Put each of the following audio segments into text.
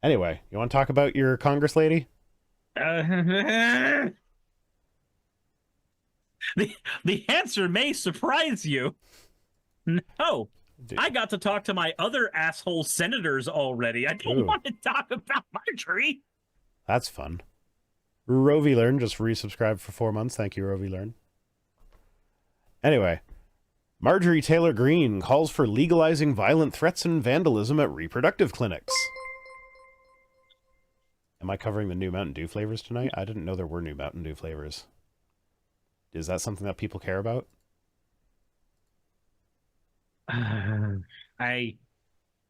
Anyway, you want to talk about your Congress lady? Uh, the answer may surprise you. No, I got to talk to my other asshole senators already. I don't Ooh, want to talk about Marjorie. that's fun. Rovi Learn just resubscribed for 4 months. Thank you, Rovi Learn. Anyway, Marjorie Taylor Greene calls for legalizing violent threats and vandalism at reproductive clinics. Am I covering the new Mountain Dew flavors tonight? I didn't know there were new Mountain Dew flavors. Is that something that people care about? I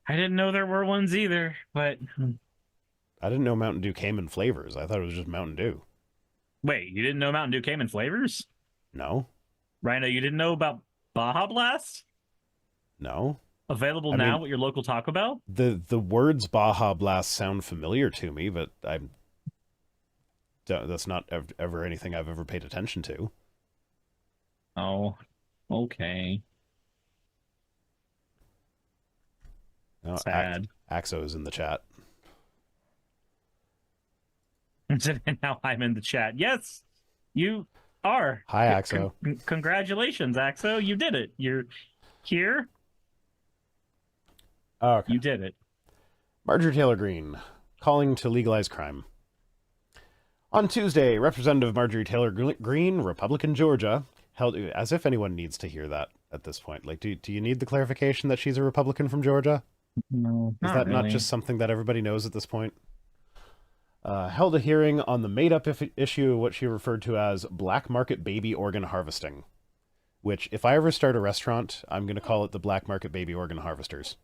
didn't know there were ones either, but I didn't know Mountain Dew came in flavors. I thought it was just Mountain Dew. wait, you didn't know Mountain Dew came in flavors? No? Rhino, you didn't know about Baja Blast? No? Available I now mean, at your local Taco Bell? the words Baja Blast sound familiar to me, but that's not ever anything I've ever paid attention to. Oh, okay. No, Sad. Axo is in the chat. And now I'm in the chat. Yes, you are. Hi, Axo. Congratulations, Axo. You did it. You're here. Oh, okay. You did it. Marjorie Taylor Greene, calling to legalize crime. On Tuesday, Representative Marjorie Taylor Greene, Republican Georgia, held... As if anyone needs to hear that at this point. Like, do you need the clarification that she's a Republican from Georgia? No, Is that really. not just something that everybody knows at this point? Held a hearing on the made-up issue of what she referred to as black market baby organ harvesting. Which, if I ever start a restaurant, I'm going to call it the Black Market Baby Organ Harvesters.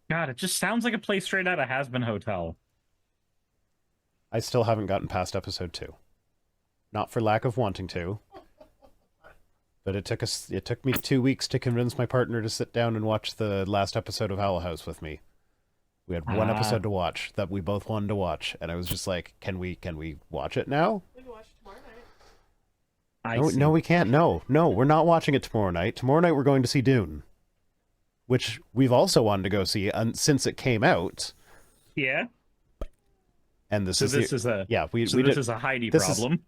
God, it just sounds like a place straight out of Has-Been Hotel. I still haven't gotten past episode 2. Not for lack of wanting to. But it took me 2 weeks to convince my partner to sit down and watch the last episode of Owl House with me. We had one episode to watch that we both wanted to watch, and I was just like, can we watch it now? We can watch it tomorrow night. No, we can't. No, we're not watching it tomorrow night. Tomorrow night we're going to see Dune, which we've also wanted to go see since it came out. Yeah. And this is a Heidi problem.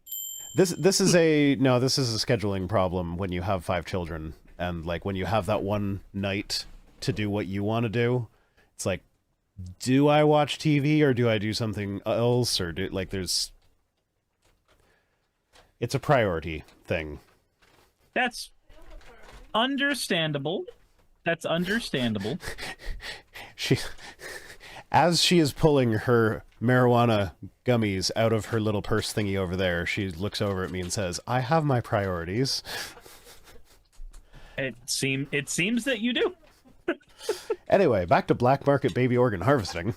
This is a scheduling problem when you have 5 children, and like when you have that one night to do what you want to do. It's like, do I watch TV or do I do something else, or it's a priority thing. That's understandable. As she is pulling her marijuana gummies out of her little purse thingy over there, she looks over at me and says, I have my priorities. It seems that you do. Anyway, back to black market baby organ harvesting.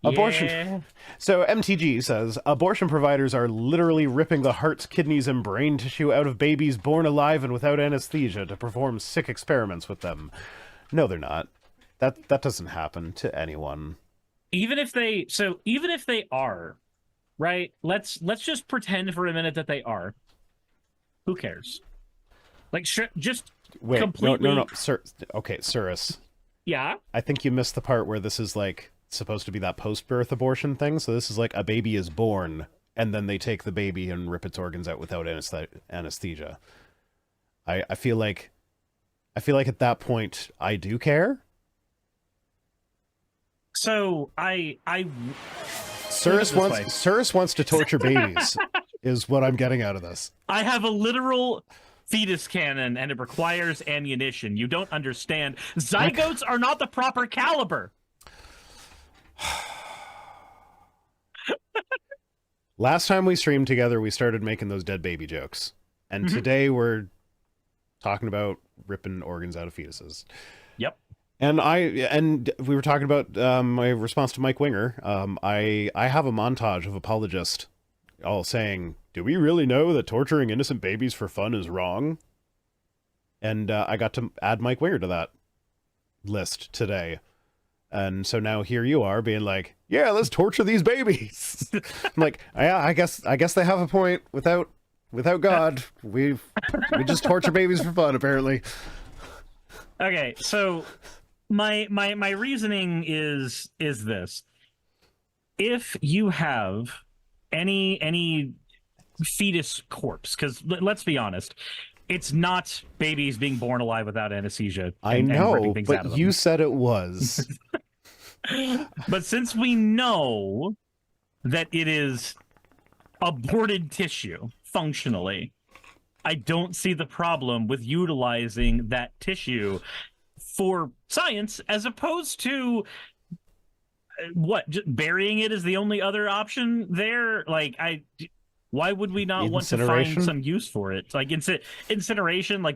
Abortion. Yeah. So MTG says, abortion providers are literally ripping the hearts, kidneys, and brain tissue out of babies born alive and without anesthesia to perform sick experiments with them. No, they're not. That doesn't happen to anyone. Even if they are, right? Let's just pretend for a minute that they are. Who cares? Like, just wait, completely... no, sir. Okay, Suris. Yeah. I think you missed the part where this is like supposed to be that post-birth abortion thing. So this is like a baby is born, and then they take the baby and rip its organs out without anesthesia. I feel like at that point I do care. So Suris wants to torture babies, is what I'm getting out of this. I have a literal fetus cannon, and it requires ammunition. You don't understand. Zygotes are not the proper caliber. Last time we streamed together, we started making those dead baby jokes. And today we're talking about ripping organs out of fetuses. Yep. And we were talking about my response to Mike Winger. I have a montage of apologists all saying, do we really know that torturing innocent babies for fun is wrong? And I got to add Mike Winger to that list today. And so now here you are being like, yeah, let's torture these babies. I'm like, yeah, I guess they have a point. Without God, we just torture babies for fun, apparently. Okay, so my reasoning is this: if you have any fetus corpse, because let's be honest, it's not babies being born alive without anesthesia and ripping know, things out but of them. you said it was. But since we know that it is aborted tissue functionally, I don't see the problem with utilizing that tissue for science as opposed to what, just burying it is the only other option there. Why would we not want to find some use for it? Like incineration,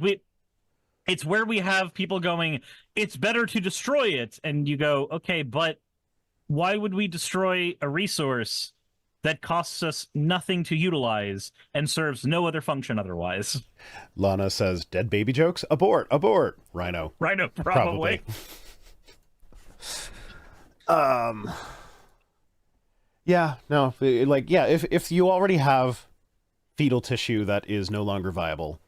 it's where we have people going, it's better to destroy it, and you go, okay, but why would we destroy a resource that costs us nothing to utilize and serves no other function otherwise? Lana says, dead baby jokes? Abort, abort. Rhino. Rhino, probably. Yeah, no, if you already have fetal tissue that is no longer viable,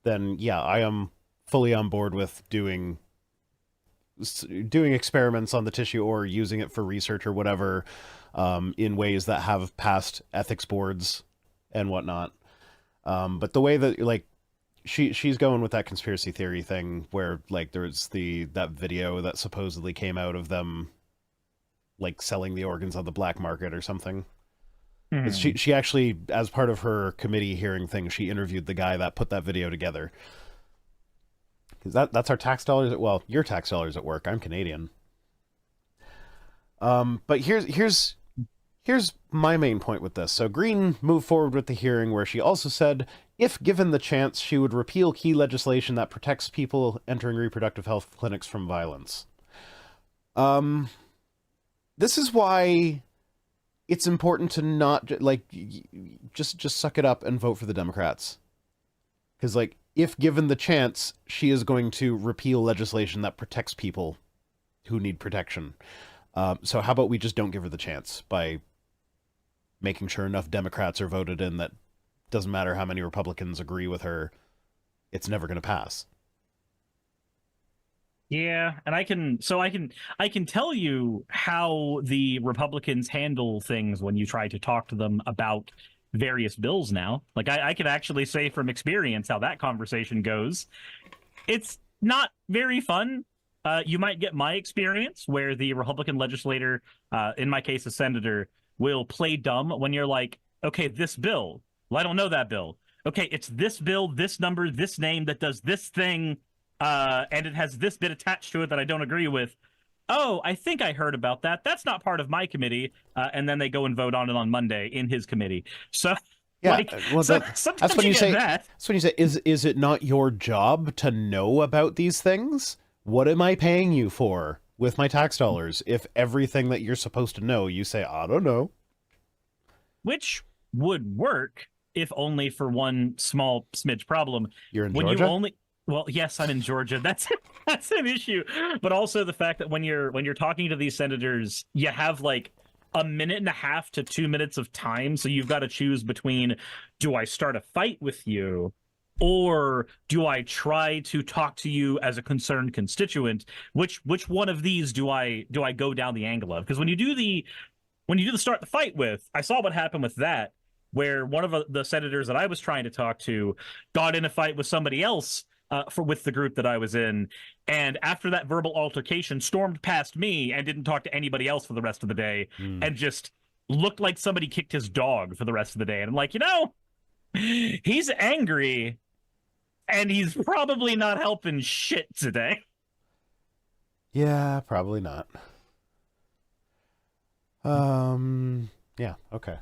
then yeah, I am fully on board with doing experiments on the tissue or using it for research or whatever, in ways that have passed ethics boards and whatnot. But the way that she's going with that conspiracy theory thing where there's that video that supposedly came out of them selling the organs on the black market or something. Mm-hmm. She actually, as part of her committee hearing thing, she interviewed the guy that put that video together. Because that's our tax dollars. Well, your tax dollars at work. I'm Canadian. But here's my main point with this. So Greene moved forward with the hearing where she also said, if given the chance, she would repeal key legislation that protects people entering reproductive health clinics from violence. This is why it's important to not just suck it up and vote for the Democrats. Because if given the chance, she is going to repeal legislation that protects people who need protection. So how about we just don't give her the chance by making sure enough Democrats are voted in that doesn't matter how many Republicans agree with her, it's never going to pass. Yeah, and I can tell you how the Republicans handle things when you try to talk to them about various bills now. I can actually say from experience how that conversation goes. It's not very fun. You might get my experience where the Republican legislator, in my case a senator, will play dumb when you're like, okay, this bill, well, I don't know that bill. Okay, it's this bill, this number, this name that does this thing, and it has this bit attached to it that I don't agree with. Oh, I think I heard about that. That's not part of my committee. And then they go and vote on it on Monday in his committee. So, yeah, that's when you say that. That's when you say, is it not your job to know about these things? What am I paying you for with my tax dollars? If everything that you're supposed to know, you say, I don't know. Which would work if only for one small smidge problem. You're in Georgia? Well, yes, I'm in Georgia. That's an issue. But also the fact that when you're talking to these senators, you have a minute and a half to 2 minutes of time. So you've got to choose between, do I start a fight with you, or do I try to talk to you as a concerned constituent? Which one of these do I go down the angle of? Because when you do the start the fight with, I saw what happened with that, where one of the senators that I was trying to talk to got in a fight with somebody else with the group that I was in, and after that verbal altercation, stormed past me and didn't talk to anybody else for the rest of the day, and just looked like somebody kicked his dog for the rest of the day. And I'm like, he's angry, and he's probably not helping shit today. Yeah, probably not. Yeah, okay.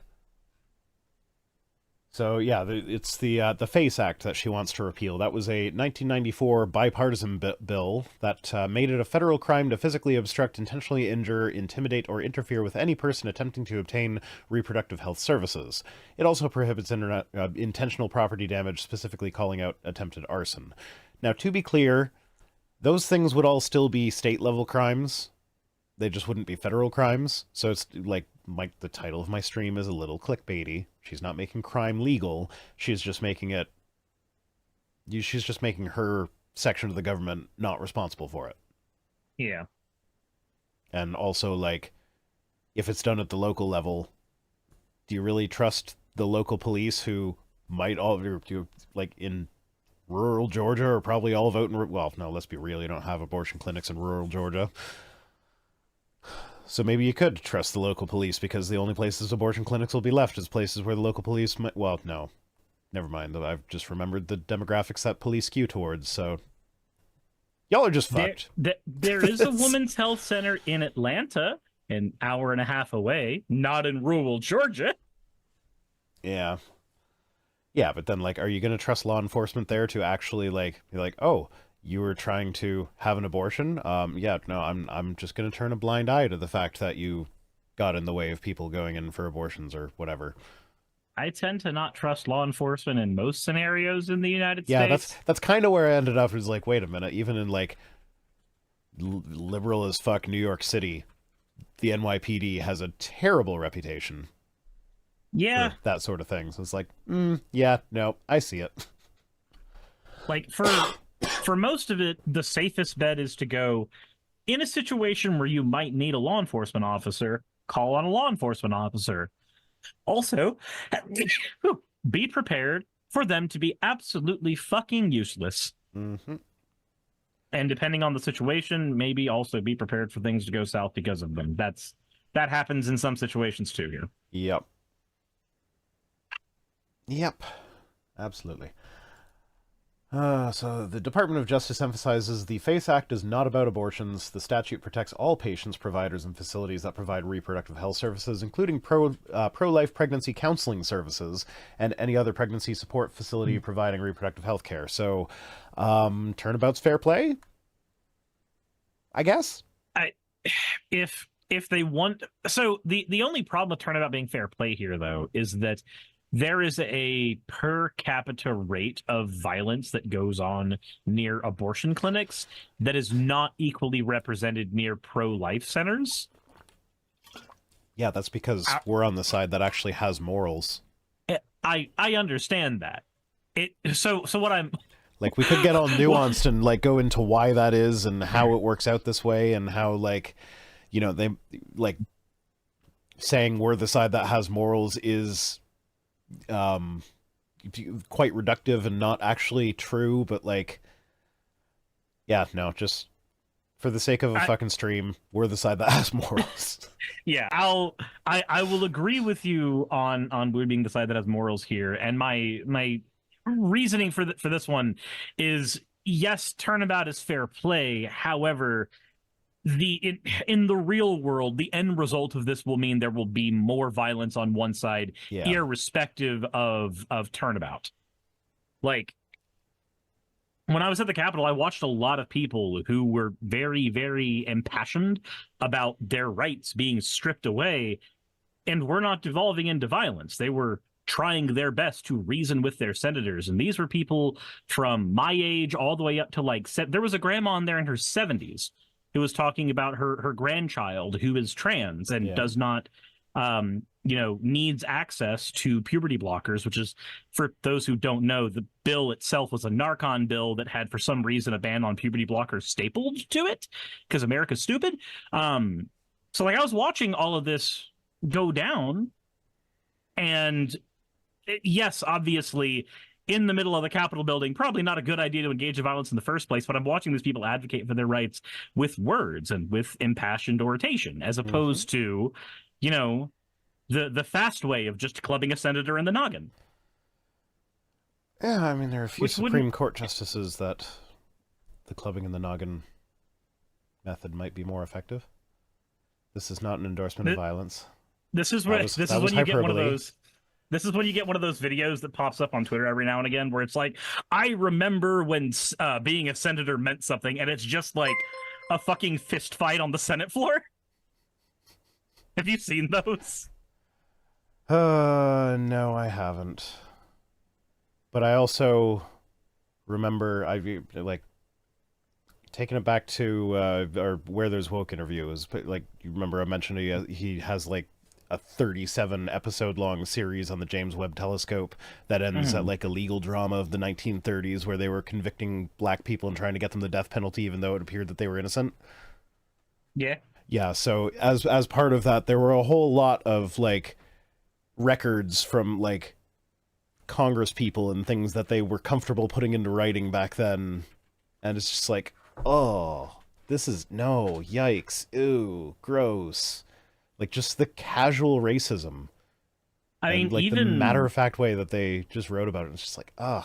So yeah, it's the FACE Act that she wants to repeal. That was a 1994 bipartisan bill that made it a federal crime to physically obstruct, intentionally injure, intimidate, or interfere with any person attempting to obtain reproductive health services. It also prohibits intentional property damage, specifically calling out attempted arson. Now, to be clear, those things would all still be state-level crimes. They just wouldn't be federal crimes. So it's like the title of my stream is a little clickbaity. She's not making crime legal. She's just making her section of the government not responsible for it. Yeah. And also, like, if it's done at the local level, do you really trust the local police who might all, like, in rural Georgia are probably all voting? Well, no, let's be real, you don't have abortion clinics in rural Georgia. So maybe you could trust the local police, because the only places abortion clinics will be left is places where the local police might... Well, no. Never mind. I've just remembered the demographics that police skew towards, so... Y'all are just fucked. There is a women's health center in Atlanta, an hour and a half away, not in rural Georgia. Yeah. Yeah, but then, like, are you going to trust law enforcement there to actually, like, be like, oh, you were trying to have an abortion? Yeah, no, I'm just going to turn a blind eye to the fact that you got in the way of people going in for abortions or whatever. I tend to not trust law enforcement in most scenarios in the United States. Yeah, that's kind of where I ended up. Is like, wait a minute, even in, like, liberal as fuck New York City, the NYPD has a terrible reputation. Yeah. For that sort of thing. So it's like, yeah, no, I see it. Like, for most of it, the safest bet is to go, in a situation where you might need a law enforcement officer, call on a law enforcement officer. Also, be prepared for them to be absolutely fucking useless. Mm-hmm. And depending on the situation, maybe also be prepared for things to go south because of them. That happens in some situations too here. Yep. Yep. Absolutely. So the Department of Justice emphasizes the FACE Act is not about abortions. The statute protects all patients, providers, and facilities that provide reproductive health services, including pro-life pregnancy counseling services and any other pregnancy support facility providing reproductive health care. So, turnabout's fair play, I guess. If they want, so the only problem with turnabout being fair play here, though, is that there is a per capita rate of violence that goes on near abortion clinics that is not equally represented near pro-life centers. Yeah, that's because we're on the side that actually has morals. I understand that. So what I'm... Like, we could get all nuanced and, like, go into why that is and how it works out this way and how, like, you know, they, like, saying we're the side that has morals is... quite reductive and not actually true, but, like, yeah, no, just for the sake of a fucking stream, we're the side that has morals. Yeah, I will agree with you on we being the side that has morals here, and my reasoning for this one is, yes, turnabout is fair play. However, in the real world, the end result of this will mean there will be more violence on one side, irrespective of turnabout. Like, when I was at the Capitol, I watched a lot of people who were very, very impassioned about their rights being stripped away, and were not devolving into violence. They were trying their best to reason with their senators, and these were people from my age all the way up to, like, there was a grandma in there in her 70s who was talking about her grandchild who is trans and does not, needs access to puberty blockers, which is, for those who don't know, the bill itself was a Narcan bill that had, for some reason, a ban on puberty blockers stapled to it because America's stupid. So, like, I was watching all of this go down, and yes, obviously, in the middle of the Capitol building, probably not a good idea to engage in violence in the first place, but I'm watching these people advocate for their rights with words and with impassioned oration, as opposed to, you know, the fast way of just clubbing a senator in the noggin. Yeah, I mean, there are a few Supreme Court justices that the clubbing in the noggin method might be more effective. This is not an endorsement of violence. This is when you get one of those. This is when you get one of those videos that pops up on Twitter every now and again, where it's like, I remember when being a senator meant something, and it's just like a fucking fist fight on the Senate floor. Have you seen those? No, I haven't. But I also remember, like, taking it back to or Where There's Woke interview is, like, you remember I mentioned he has, like, a 37 episode long series on the James Webb Telescope that ends at, like, a legal drama of the 1930s where they were convicting black people and trying to get them the death penalty even though it appeared that they were innocent. Yeah, so as part of that, there were a whole lot of like records from like Congress people and things that they were comfortable putting into writing back then, and it's just like, oh, this is no, yikes, ew, gross. Like just the casual racism. I mean, And like the even matter-of-fact way that they just wrote about it, it's just like, ugh.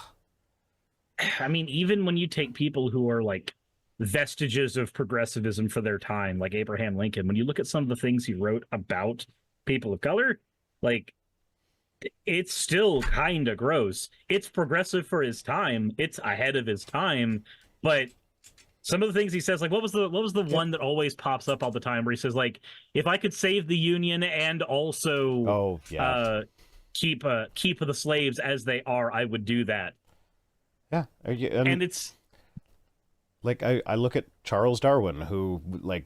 I mean, even when you take people who are like vestiges of progressivism for their time, like Abraham Lincoln, when you look at some of the things he wrote about people of color, like it's still kind of gross. It's progressive for his time. It's ahead of his time, but some of the things he says, like what was the one that always pops up all the time where he says like, if I could save the Union and also Oh, yeah. keep the slaves as they are, I would do that. Yeah. And it's like I look at Charles Darwin, who like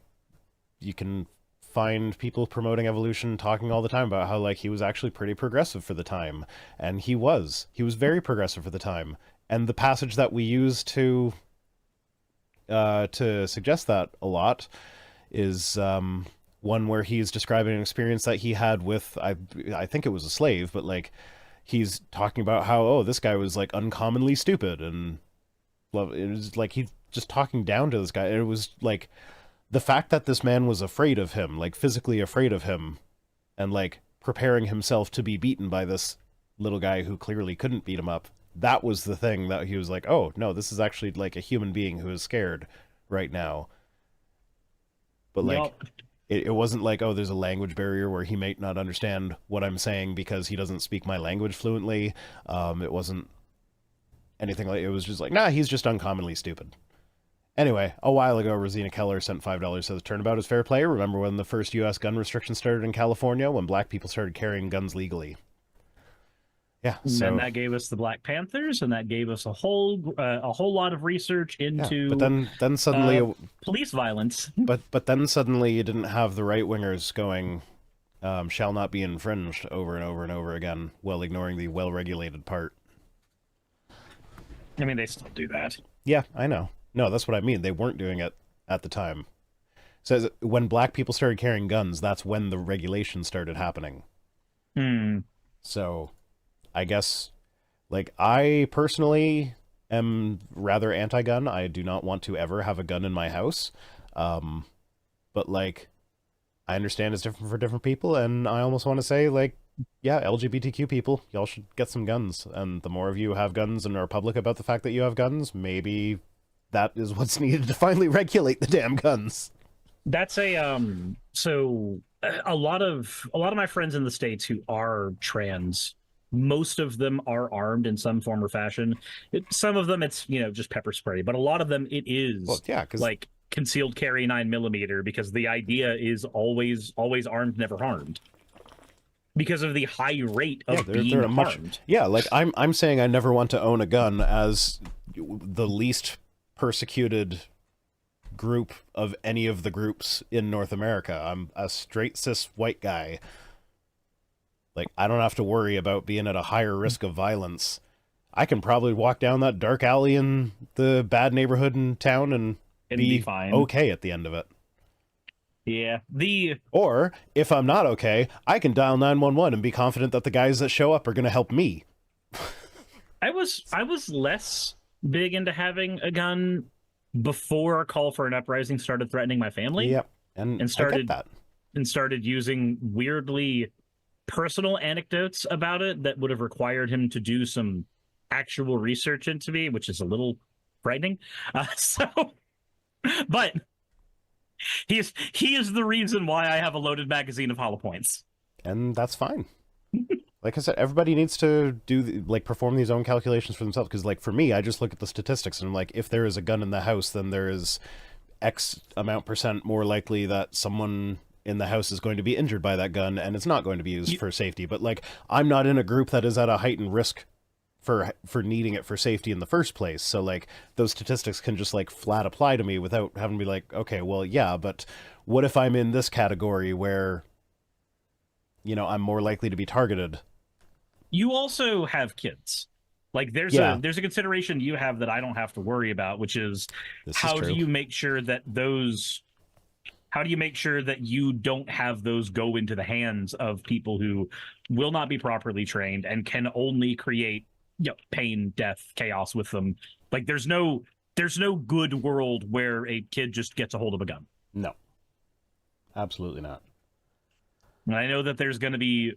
you can find people promoting evolution talking all the time about how like he was actually pretty progressive for the time, and he was very progressive for the time. And the passage that we use to suggest that a lot is one where he's describing an experience that he had with I think it was a slave, but like he's talking about how, oh, this guy was like uncommonly stupid, and it was like he's just talking down to this guy, and it was like the fact that this man was afraid of him, like physically afraid of him, and like preparing himself to be beaten by this little guy who clearly couldn't beat him up. That was the thing that he was like, oh no, this is actually like a human being who is scared right now. But like Yup. it wasn't like, oh, there's a language barrier where he might not understand what I'm saying because he doesn't speak my language fluently. It wasn't anything like, it was just like, nah, he's just uncommonly stupid. Anyway, a while ago, Rosina Keller sent $5, says turnabout is fair play. Remember when the first U.S. gun restrictions started in California, when black people started carrying guns legally? Yeah, and so then that gave us the Black Panthers, and that gave us a whole lot of research into but then suddenly police violence. but then suddenly you didn't have the right wingers going shall not be infringed over and over and over again, while ignoring the well regulated part. I mean, they still do that. Yeah, I know. No, that's what I mean. They weren't doing it at the time. Says when black people started carrying guns, that's when the regulation started happening. So I guess, like, I personally am rather anti-gun. I do not want to ever have a gun in my house. But, like, I understand it's different for different people, and I almost want to say, like, yeah, LGBTQ people, y'all should get some guns. And the more of you have guns and are public about the fact that you have guns, maybe that is what's needed to finally regulate the damn guns. That's so a lot of my friends in the States who are trans, most of them are armed in some form or fashion. Some of them it's, just pepper spray, but a lot of them it is like concealed carry 9mm, because the idea is always armed, never harmed. Because of the high rate of being harmed. Like I'm saying I never want to own a gun as the least persecuted group of any of the groups in North America. I'm a straight cis white guy. Like, I don't have to worry about being at a higher risk of violence. I can probably walk down that dark alley in the bad neighborhood in town and be fine, okay at the end of it. Yeah. Or, if I'm not okay, I can dial 911 and be confident that the guys that show up are going to help me. I was less big into having a gun before a call for an uprising started threatening my family. Yep. And started using weirdly personal anecdotes about it that would have required him to do some actual research into me, which is a little frightening. But he is the reason why I have a loaded magazine of hollow points. And that's fine. Like I said, everybody needs to perform these own calculations for themselves. Because, like, for me, I just look at the statistics and I'm like, if there is a gun in the house, then there is X amount % more likely that someone in the house is going to be injured by that gun, and it's not going to be used for safety. But, like, I'm not in a group that is at a heightened risk for needing it for safety in the first place. So, like, those statistics can just, like, flat apply to me without having to be like, okay, well, yeah, but what if I'm in this category where, I'm more likely to be targeted? You also have kids. Like, there's a consideration you have that I don't have to worry about, which is how do you make sure that How do you make sure that you don't have those go into the hands of people who will not be properly trained and can only create, pain, death, chaos with them? Like there's no good world where a kid just gets a hold of a gun. No. Absolutely not. And I know that there's going to be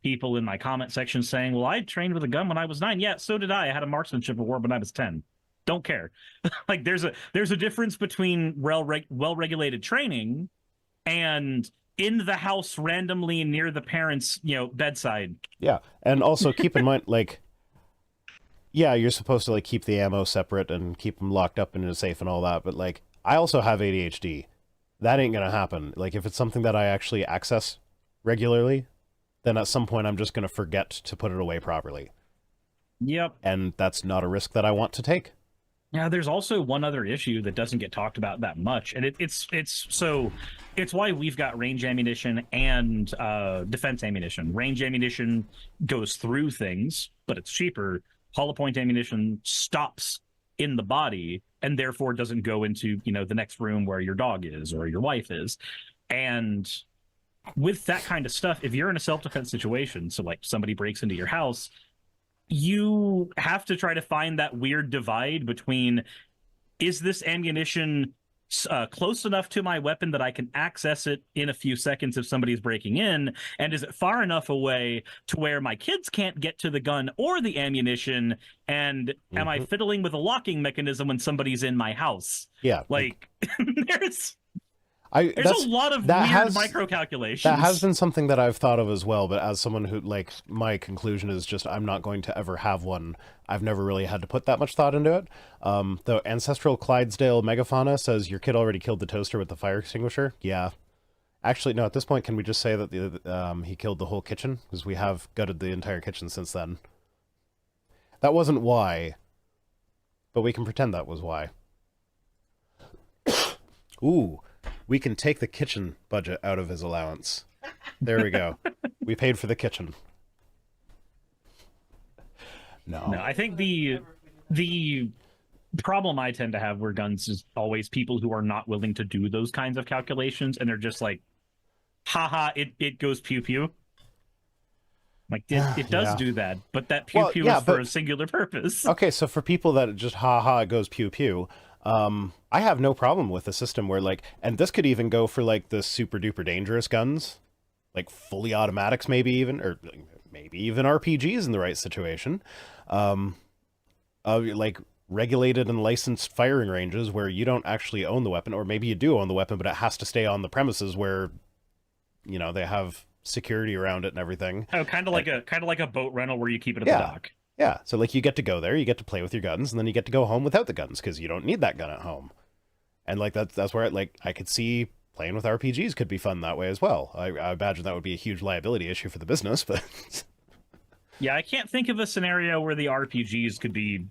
people in my comment section saying, well, I trained with a gun when I was 9. Yeah, so did I. I had a marksmanship award when I was 10. Don't care. Like there's a difference between well-regulated training and in the house randomly near the parents, bedside. Yeah. And also keep in mind, like, yeah, you're supposed to like keep the ammo separate and keep them locked up in a safe and all that. But like, I also have ADHD. That ain't going to happen. Like if it's something that I actually access regularly, then at some point I'm just going to forget to put it away properly. Yep. And that's not a risk that I want to take. Yeah, there's also one other issue that doesn't get talked about that much, and it's why we've got range ammunition and defense ammunition. Range ammunition goes through things, but it's cheaper. Hollow point ammunition stops in the body and therefore doesn't go into, the next room where your dog is or your wife is. And with that kind of stuff, if you're in a self-defense situation, so like somebody breaks into your house, you have to try to find that weird divide between, is this ammunition close enough to my weapon that I can access it in a few seconds if somebody's breaking in, and is it far enough away to where my kids can't get to the gun or the ammunition, and am I fiddling with a locking mechanism when somebody's in my house? Yeah. Like, there's There's a lot of weird micro calculations. That has been something that I've thought of as well, but as someone who, like, my conclusion is just I'm not going to ever have one. I've never really had to put that much thought into it. Though Ancestral Clydesdale Megafauna says, your kid already killed the toaster with the fire extinguisher? Yeah. Actually, no, at this point, can we just say that he killed the whole kitchen? Because we have gutted the entire kitchen since then. That wasn't why, but we can pretend that was why. Ooh. We can take the kitchen budget out of his allowance. There we go. We paid for the kitchen. No, I think the problem I tend to have where guns is always people who are not willing to do those kinds of calculations, and they're just like, haha, it goes pew pew. Like it does do that, but that pew pew is for a singular purpose. Okay, so for people that just haha, it goes pew pew. I have no problem with a system where, like, and this could even go for, like, the super duper dangerous guns, like fully automatics maybe even, or maybe even RPGs in the right situation. Like regulated and licensed firing ranges where you don't actually own the weapon, or maybe you do own the weapon, but it has to stay on the premises where, they have security around it and everything. Oh, kind of like a boat rental where you keep it at the dock. Yeah, so like you get to go there, you get to play with your guns, and then you get to go home without the guns because you don't need that gun at home. And like that's where I could see playing with RPGs could be fun that way as well. I imagine that would be a huge liability issue for the business, but yeah, I can't think of a scenario where the RPGs could be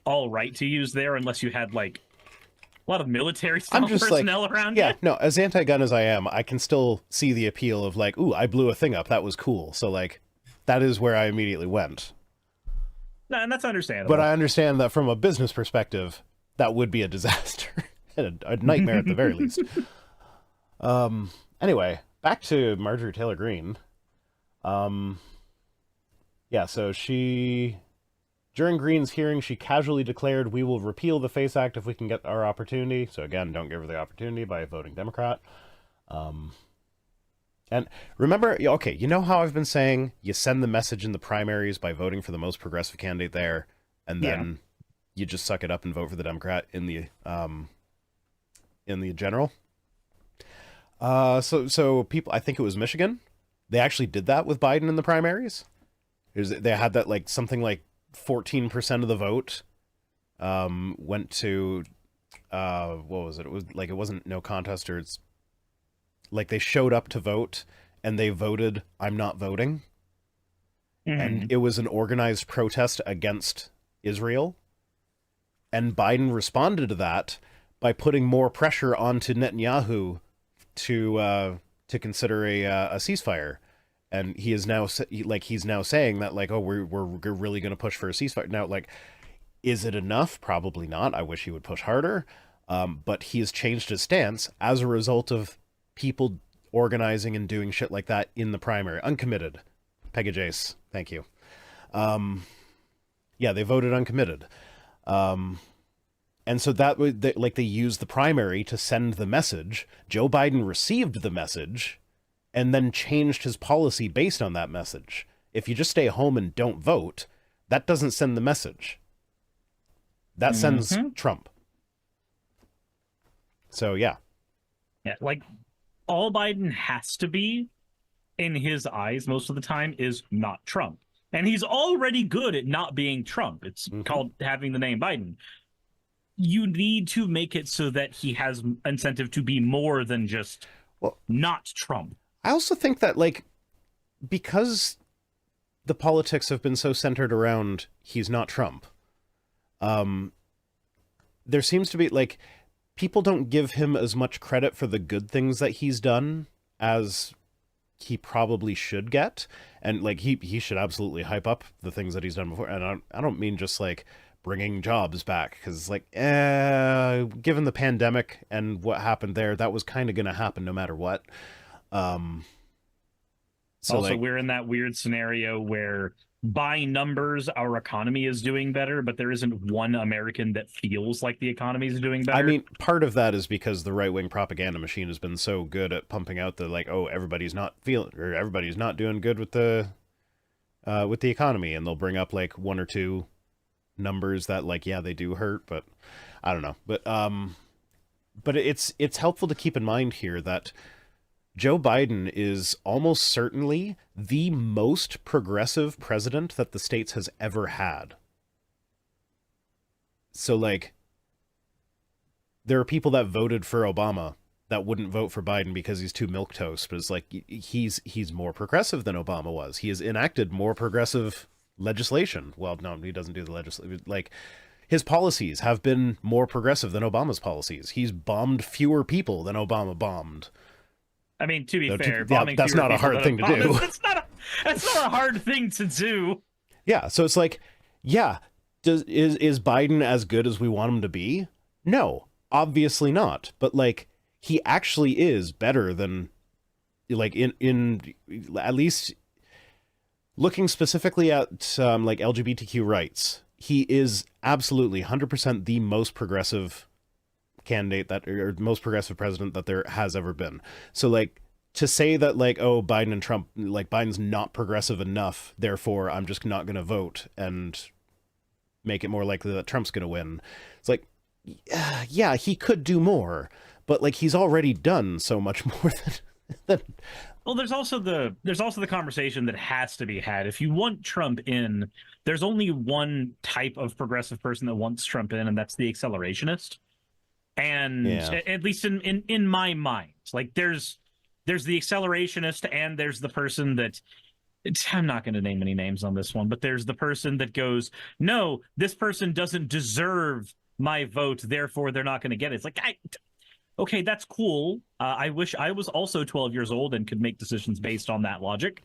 all right to use there unless you had like a lot of military style personnel around. Yeah, no, as anti-gun as I am, I can still see the appeal of like, ooh, I blew a thing up, that was cool. So like, that is where I immediately went. No, and that's understandable. But I understand that from a business perspective, that would be a disaster. And a nightmare at the very least. Anyway, back to Marjorie Taylor Greene. Yeah, so during Greene's hearing, she casually declared, we will repeal the FACE Act if we can get our opportunity. So again, don't give her the opportunity by voting Democrat. And remember, okay, you know how I've been saying you send the message in the primaries by voting for the most progressive candidate there, and then you just suck it up and vote for the Democrat in the general? So people, I think it was Michigan, they actually did that with Biden in the primaries. They had that like something like 14% of the vote went to what was it? It was like, it wasn't no contest, or it's like they showed up to vote and they voted, I'm not voting. Mm-hmm. And it was an organized protest against Israel. And Biden responded to that by putting more pressure onto Netanyahu to consider a ceasefire. And he is now he's now saying that like, oh, we're really going to push for a ceasefire. Now, like, is it enough? Probably not. I wish he would push harder. But he has changed his stance as a result of people organizing and doing shit like that in the primary. Uncommitted. Pegajace, thank you. Yeah, they voted uncommitted. And so that was, they used the primary to send the message. Joe Biden received the message and then changed his policy based on that message. If you just stay home and don't vote, that doesn't send the message. That sends Trump. So, yeah. Yeah, like, all Biden has to be, in his eyes, most of the time, is not Trump. And he's already good at not being Trump. It's called having the name Biden. You need to make it so that he has incentive to be more than just not Trump. I also think that, like, because the politics have been so centered around he's not Trump, there seems to be, like, people don't give him as much credit for the good things that he's done as he probably should get. And, like, he should absolutely hype up the things that he's done before. And I don't mean just, like, bringing jobs back, because, like, given the pandemic and what happened there, that was kind of going to happen no matter what. So, also, like, we're in that weird scenario where by numbers our economy is doing better, but there isn't one American that feels like the economy is doing better. I mean, part of that is because the right-wing propaganda machine has been so good at pumping out the, like, oh, everybody's not doing good with the economy, and they'll bring up, like, one or two numbers that, like, yeah, they do hurt, but I don't know. But it's helpful to keep in mind here that Joe Biden is almost certainly the most progressive president that the States has ever had. So, like, there are people that voted for Obama that wouldn't vote for Biden because he's too milquetoast, but it's like, he's more progressive than Obama was. He has enacted more progressive legislation. Well, no, he doesn't do the legislation. Like, his policies have been more progressive than Obama's policies. He's bombed fewer people than Obama bombed. I mean, to be fair, that's not a hard thing to do. That's not a hard thing to do. Yeah, so it's like, yeah, is Biden as good as we want him to be? No, obviously not. But, like, he actually is better than, like, in at least looking specifically at like LGBTQ rights. He is absolutely 100% the most progressive candidate or most progressive president that there has ever been. So, like, to say that, like, oh, Biden and Trump, like, Biden's not progressive enough, therefore I'm just not going to vote and make it more likely that Trump's going to win. It's like, yeah, he could do more, but, like, he's already done so much more than Well, there's also the conversation that has to be had. If you want Trump in, there's only one type of progressive person that wants Trump in, and that's the accelerationist. And at least in my mind, like, there's the accelerationist and there's the person that, I'm not going to name any names on this one, but there's the person that goes, no, this person doesn't deserve my vote, therefore they're not going to get it. It's like, okay, that's cool. I wish I was also 12 years old and could make decisions based on that logic.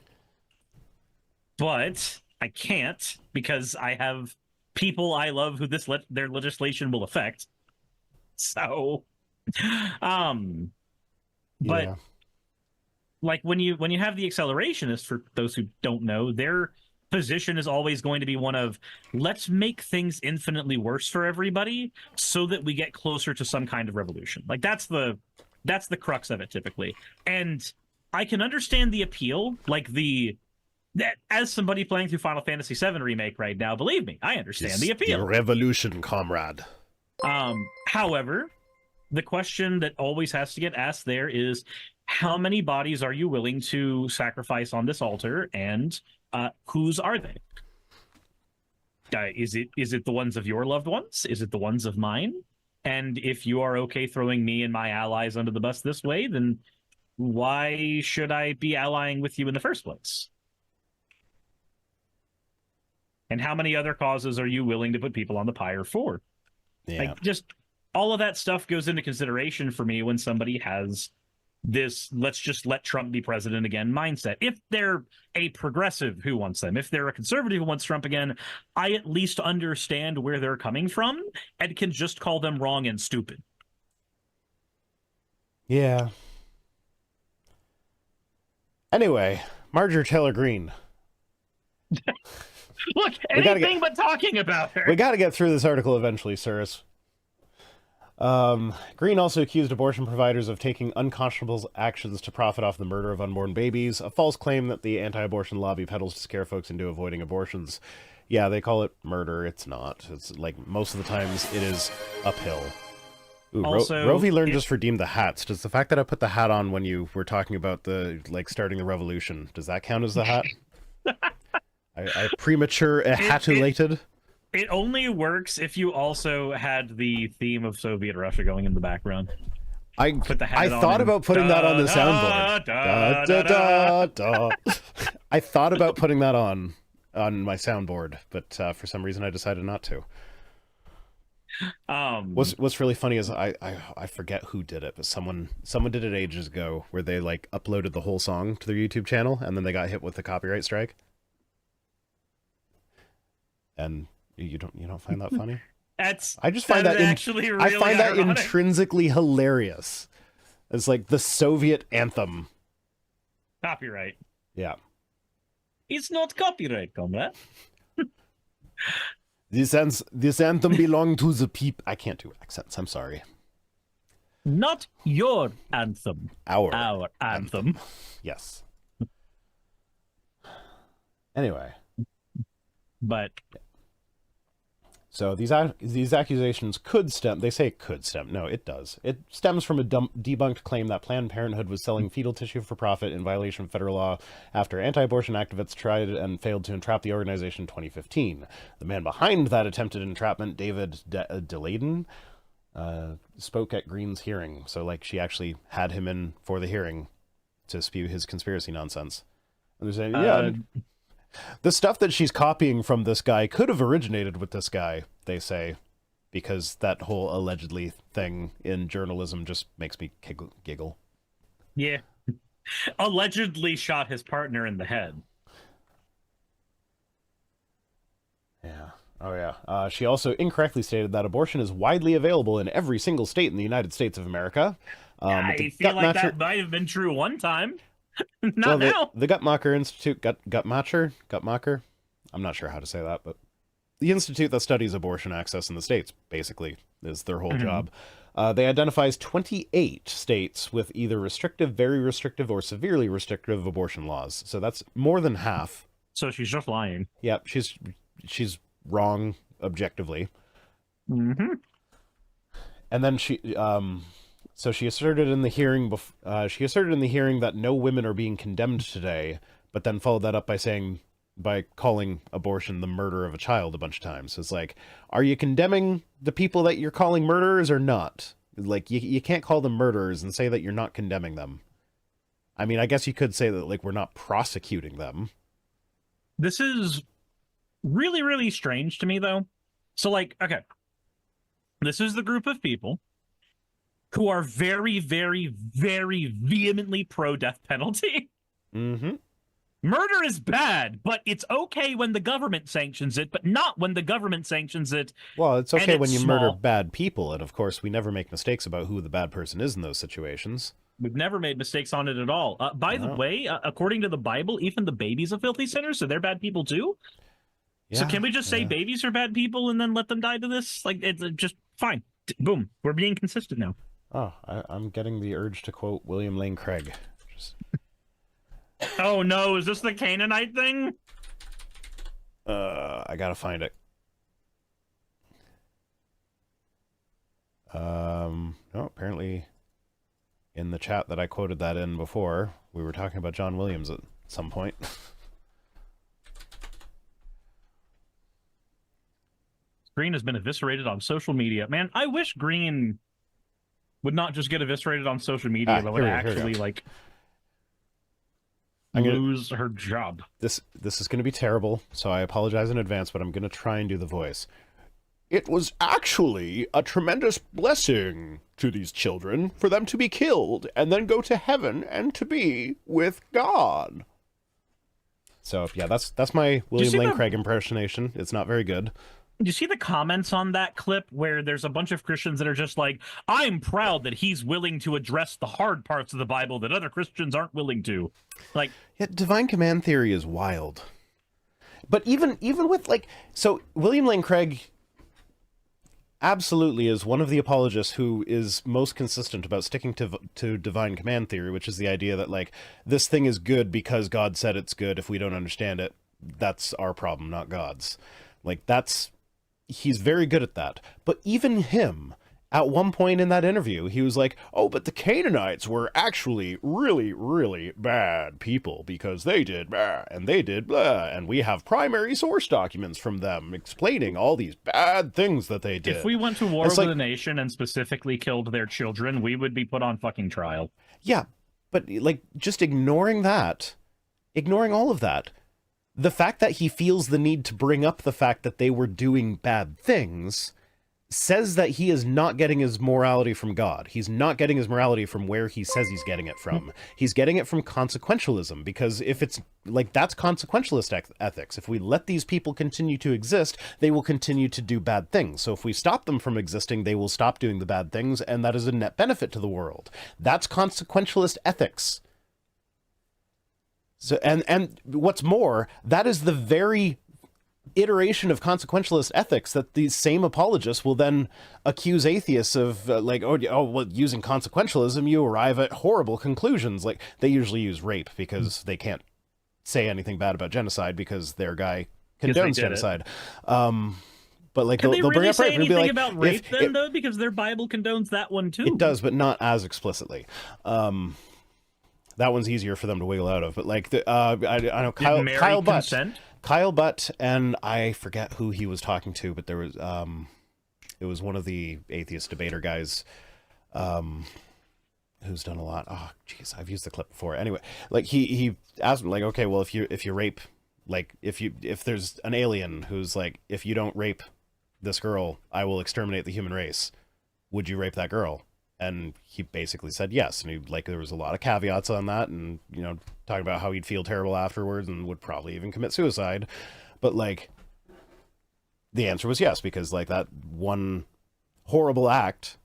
But I can't, because I have people I love who their legislation will affect. So, but yeah. Like, when you have the accelerationist, for those who don't know, their position is always going to be one of, let's make things infinitely worse for everybody so that we get closer to some kind of revolution. Like, that's the crux of it typically. And I can understand the appeal, like, that as somebody playing through Final Fantasy VII Remake right now, believe me, I understand the appeal. The revolution, comrade. However, the question that always has to get asked there is, how many bodies are you willing to sacrifice on this altar, and whose are they? Is it the ones of your loved ones? Is it the ones of mine? And if you are okay throwing me and my allies under the bus this way, then why should I be allying with you in the first place? And how many other causes are you willing to put people on the pyre for? Yeah. Like, just all of that stuff goes into consideration for me when somebody has this let's just let Trump be president again mindset. If they're a progressive who wants them, if they're a conservative who wants Trump again, I at least understand where they're coming from and can just call them wrong and stupid. Yeah. Anyway, Marjorie Taylor Greene. Look, We gotta anything but talking about her. We got to get through this article eventually, Suris. Greene also accused abortion providers of taking unconscionable actions to profit off the murder of unborn babies, a false claim that the anti-abortion lobby peddles to scare folks into avoiding abortions. Yeah, they call it murder. It's not. It's like most of the times it is uphill. Ooh, Also, Roe v. Learn just redeemed the hats. Does the fact that I put the hat on when you were talking about the starting the revolution, does that count as the hat? I premature hatulated. It only works if you also had the theme of Soviet Russia going in the background. I thought about putting that on the soundboard. Da, da, da, da. I thought about putting that on my soundboard, but for some reason I decided not to. What's really funny is I forget who did it, but someone did it ages ago where they like uploaded the whole song to their YouTube channel and then they got hit with the copyright strike. And you don't find that funny? I just find that actually really I find that ironic. intrinsically hilarious. It's like the Soviet anthem. Copyright. Yeah. It's not copyright, comrade. This anthem belonged to the people. I can't do accents. I'm sorry. Not your anthem. Our anthem. Yes. Anyway. But so these accusations could stem. They say it could stem. No, it does. It stems from a debunked claim that Planned Parenthood was selling fetal tissue for profit in violation of federal law after anti-abortion activists tried and failed to entrap the organization in 2015. The man behind that attempted entrapment, David Deladen, spoke at Greene's hearing. So, like, she actually had him in for the hearing to spew his conspiracy nonsense. And they're saying, yeah. The stuff that she's copying from this guy could have originated with this guy, they say, because that whole allegedly thing in journalism just makes me giggle. yeah, allegedly shot his partner in the head. Yeah. Oh, yeah. She also incorrectly stated that abortion is widely available in every single state in the United States of America. I feel like that might have been true one time. Not now. The Guttmacher Institute, Guttmacher? I'm not sure how to say that, but the institute that studies abortion access in the states, basically, is their whole job. They identifies 28 states with either restrictive, very restrictive, or severely restrictive abortion laws. So that's more than half. So she's just lying. Yeah, she's wrong objectively. Mm-hmm. And then so she asserted in the hearing that no women are being condemned today, but then followed that up by calling abortion the murder of a child a bunch of times. So it's like, are you condemning the people that you're calling murderers or not? Like, you can't call them murderers and say that you're not condemning them. I mean, I guess you could say that, like, we're not prosecuting them. This is really, really strange to me, though. So, like, okay, this is the group of people who are very, very, very vehemently pro-death penalty. Mm-hmm. Murder is bad, but it's okay when the government sanctions it, but not when the government sanctions it. Well, it's okay when you small. murder bad people, and of course, we never make mistakes about who the bad person is in those situations. We've never made mistakes on it at all. By the way, according to the Bible, even the baby's a filthy sinner, so they're bad people too? Yeah, so can we just say babies are bad people and then let them die to this? Like, it's just fine. Boom. We're being consistent now. Oh, I'm getting the urge to quote William Lane Craig. Oh no, is this the Canaanite thing? I gotta find it. No, apparently in the chat that I quoted that in before, we were talking about John Williams at some point. Greene has been eviscerated on social media. Man, I wish Greene would not just get eviscerated on social media, but would actually, like, lose her job. This is going to be terrible, so I apologize in advance, but I'm going to try and do the voice. It was actually a tremendous blessing to these children for them to be killed and then go to heaven and to be with God. So, yeah, that's my William Lane Craig impersonation. It's not very good. you see the comments on that clip where there's a bunch of Christians that are just like, I'm proud that he's willing to address the hard parts of the Bible that other Christians aren't willing to. Like, yeah, divine command theory is wild. But even with, like, so William Lane Craig absolutely is one of the apologists who is most consistent about sticking to divine command theory, which is the idea that, like, this thing is good because God said it's good. If we don't understand it, that's our problem, not God's. Like, he's very good at that. But even him, at one point in that interview, he was like, oh, but the Canaanites were actually really, really bad people because they did blah, and they did blah, and we have primary source documents from them explaining all these bad things that they did. if we went to war It's with like, a nation and specifically killed their children, we would be put on fucking trial. yeah, but, like, just ignoring all of that, the fact that he feels the need to bring up the fact that they were doing bad things says that he is not getting his morality from God. He's not getting his morality from where he says he's getting it from. He's getting it from consequentialism, because if it's, like, that's consequentialist ethics. If we let these people continue to exist, they will continue to do bad things. So if we stop them from existing, they will stop doing the bad things, and that is a net benefit to the world. That's consequentialist ethics. So, and what's more, that is the very iteration of consequentialist ethics that these same apologists will then accuse atheists of, like, well, using consequentialism, you arrive at horrible conclusions. Like, they usually use rape because they can't say anything bad about genocide because their guy condones genocide. But, like, Can they'll really bring up say rape and be anything like, about rape then, though? Because their Bible condones that one too. It does, but not as explicitly. That one's easier for them to wiggle out of. But, like, I know Kyle Butt. Consent? Kyle Butt, and I forget who he was talking to, but there was it was one of the atheist debater guys who's done a lot. Oh, jeez, I've used the clip before. Anyway, like, he asked me, like, okay, well, if you rape, like, if there's an alien who's like, if you don't rape this girl, I will exterminate the human race, would you rape that girl? And he basically said yes. And he, like, there was a lot of caveats on that, and, you know, talking about how he'd feel terrible afterwards and would probably even commit suicide. But, like, the answer was yes, because, like, that one horrible act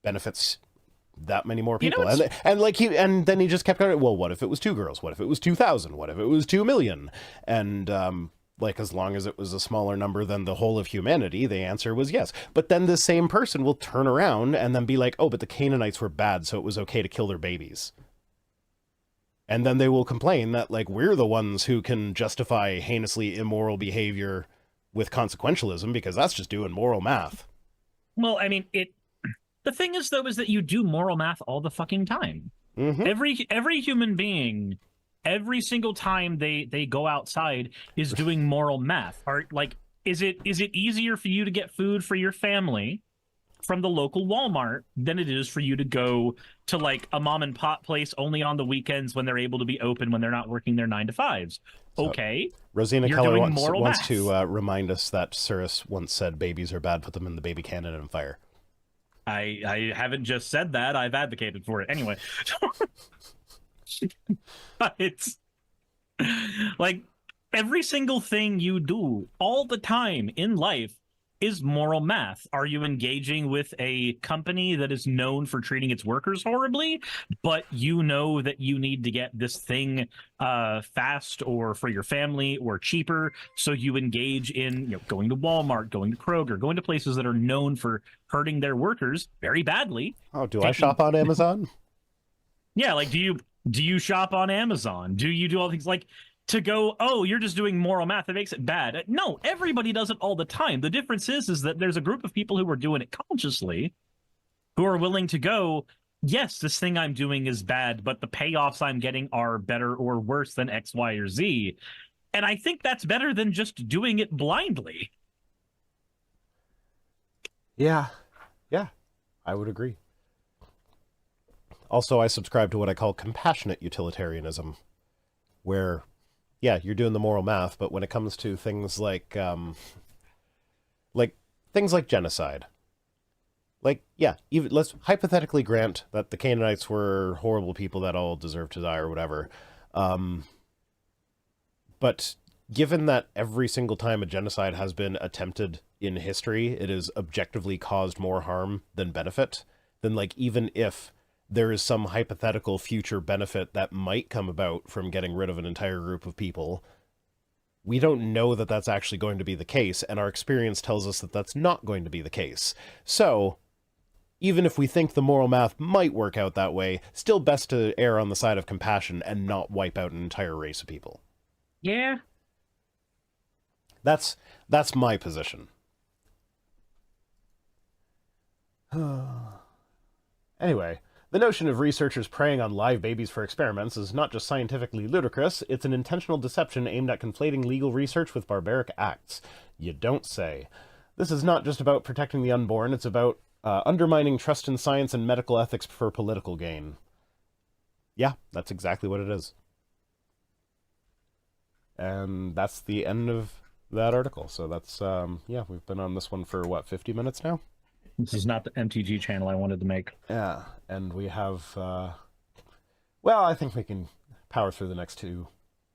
benefits that many more people. You know, and then he just kept going, well, what if it was 2 girls? What if it was 2,000? What if it was 2 million? And, like, as long as it was a smaller number than the whole of humanity, the answer was yes. But then this same person will turn around and then be like, oh, but the Canaanites were bad, so it was okay to kill their babies. And then they will complain that, like, we're the ones who can justify heinously immoral behavior with consequentialism, because that's just doing moral math. Well, I mean, the thing is, though, is that you do moral math all the fucking time. Mm-hmm. Every human being, every single time they go outside, is doing moral math. Is it easier for you to get food for your family from the local Walmart than it is for you to go to, like, a mom and pop place only on the weekends when they're able to be open, when they're not working their 9 to 5s? Okay. Rosina you're Keller doing wants moral math. to remind us that Suris once said babies are bad, put them in the baby cannon and fire. I haven't just said that, I've advocated for it. Anyway. It's like, every single thing you do all the time in life is moral math. Are you engaging with a company that is known for treating its workers horribly, but you know that you need to get this thing fast or for your family or cheaper, so you engage in, you know, going to Walmart, going to Kroger, going to places that are known for hurting their workers very badly. Oh, do I shop on Amazon? Yeah, like, do you shop on Amazon? Do you do all things, like, to go, oh, you're just doing moral math, that makes it bad? No, everybody does it all the time. The difference is that there's a group of people who are doing it consciously, who are willing to go, yes, this thing I'm doing is bad, but the payoffs I'm getting are better or worse than X, Y, or Z. And I think that's better than just doing it blindly. Yeah, I would agree. Also, I subscribe to what I call compassionate utilitarianism, where, yeah, you're doing the moral math, but when it comes to things like things like genocide, like, yeah, even let's hypothetically grant that the Canaanites were horrible people that all deserve to die or whatever, but given that every single time a genocide has been attempted in history, it has objectively caused more harm than benefit, then, like, even if there is some hypothetical future benefit that might come about from getting rid of an entire group of people, we don't know that that's actually going to be the case, and our experience tells us that that's not going to be the case. So, even if we think the moral math might work out that way, still best to err on the side of compassion and not wipe out an entire race of people. Yeah. That's my position. Anyway, the notion of researchers preying on live babies for experiments is not just scientifically ludicrous, it's an intentional deception aimed at conflating legal research with barbaric acts. You don't say. This is not just about protecting the unborn, it's about undermining trust in science and medical ethics for political gain. Yeah, that's exactly what it is. And that's the end of that article. So that's, yeah, we've been on this one for, what, 50 minutes now? This is not the MTG channel I wanted to make. Yeah, and we have, well, I think we can power through the next two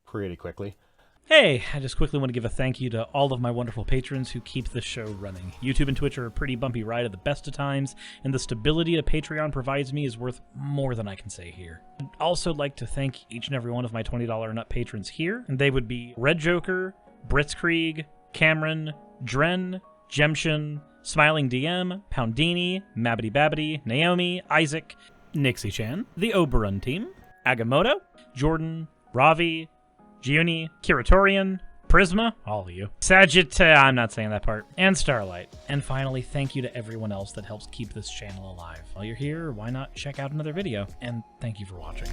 pretty quickly. Hey, I just quickly want to give a thank you to all of my wonderful patrons who keep this show running. YouTube and Twitch are a pretty bumpy ride at the best of times, and the stability a Patreon provides me is worth more than I can say here. I'd also like to thank each and every one of my $20 and up patrons here, and they would be Red Joker, Blitzkrieg, Cameron, Dren, Jemshin, Smiling DM, Poundini, Mabbity Babbity, Naomi, Isaac, Nixie-chan, the Oberon team, Agamotto, Jordan, Ravi, Giuni, Kiratorian, Prisma, all of you, I'm not saying that part, and Starlight. And finally, thank you to everyone else that helps keep this channel alive. While you're here, why not check out another video? And thank you for watching.